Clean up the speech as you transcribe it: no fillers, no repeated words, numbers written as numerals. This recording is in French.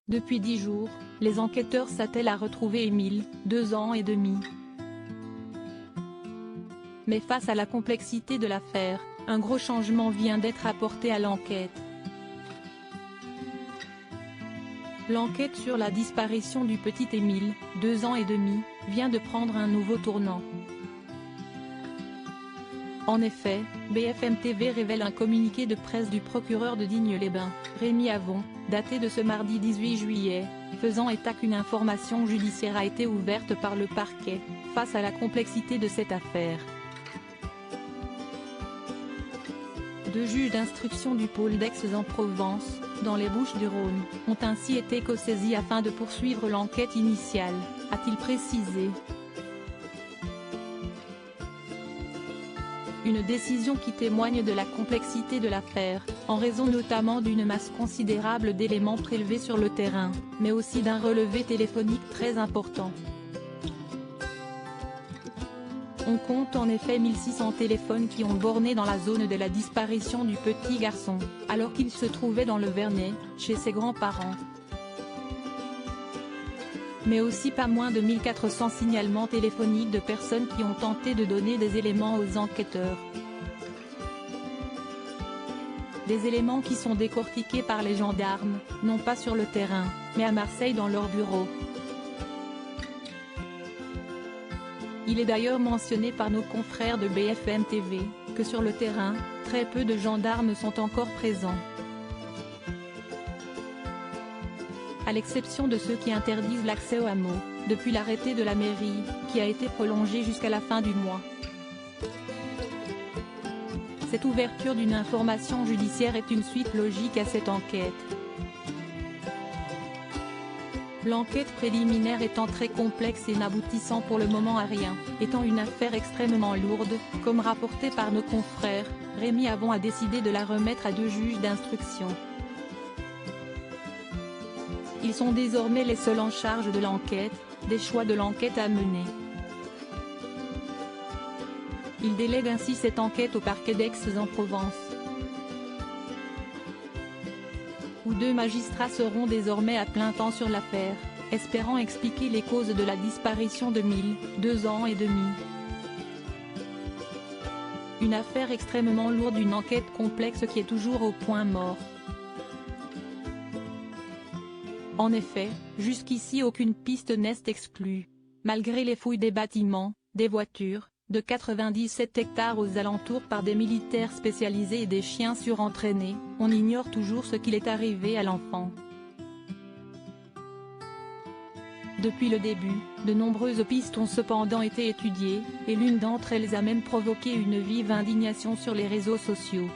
Depuis 10 jours, les enquêteurs s'attellent à retrouver Émile, 2 ans et demi. Mais face à la complexité de l'affaire, un gros changement vient d'être apporté à l'enquête. L'enquête sur la disparition du petit Émile, 2 ans et demi, vient de prendre un nouveau tournant. En effet, BFM TV révèle un communiqué de presse du procureur de Digne-les-Bains, Rémi Avon, daté de ce mardi 18 juillet, faisant état qu'une information judiciaire a été ouverte par le parquet, face à la complexité de cette affaire. 2 juges d'instruction du pôle d'Aix-en-Provence, dans les Bouches-du-Rhône, ont ainsi été co-saisis afin de poursuivre l'enquête initiale, a-t-il précisé. Une décision qui témoigne de la complexité de l'affaire, en raison notamment d'une masse considérable d'éléments prélevés sur le terrain, mais aussi d'un relevé téléphonique très important. On compte en effet 1600 téléphones qui ont borné dans la zone de la disparition du petit garçon, alors qu'il se trouvait dans le Vernet, chez ses grands-parents. Mais aussi pas moins de 1400 signalements téléphoniques de personnes qui ont tenté de donner des éléments aux enquêteurs. Des éléments qui sont décortiqués par les gendarmes, non pas sur le terrain, mais à Marseille dans leur bureau. Il est d'ailleurs mentionné par nos confrères de BFM TV, que sur le terrain, très peu de gendarmes sont encore présents. À l'exception de ceux qui interdisent l'accès au hameau, depuis l'arrêté de la mairie, qui a été prolongé jusqu'à la fin du mois. Cette ouverture d'une information judiciaire est une suite logique à cette enquête. L'enquête préliminaire étant très complexe et n'aboutissant pour le moment à rien, étant une affaire extrêmement lourde, comme rapporté par nos confrères, Rémi Avon a décidé de la remettre à 2 juges d'instruction. Ils sont désormais les seuls en charge de l'enquête, des choix de l'enquête à mener. Ils délèguent ainsi cette enquête au parquet d'Aix-en-Provence, où 2 magistrats seront désormais à plein temps sur l'affaire, espérant expliquer les causes de la disparition d'Émile, 2 ans et demi. Une affaire extrêmement lourde, une enquête complexe qui est toujours au point mort. En effet, jusqu'ici aucune piste n'est exclue. Malgré les fouilles des bâtiments, des voitures, de 97 hectares aux alentours par des militaires spécialisés et des chiens surentraînés, on ignore toujours ce qu'il est arrivé à l'enfant. Depuis le début, de nombreuses pistes ont cependant été étudiées, et l'une d'entre elles a même provoqué une vive indignation sur les réseaux sociaux.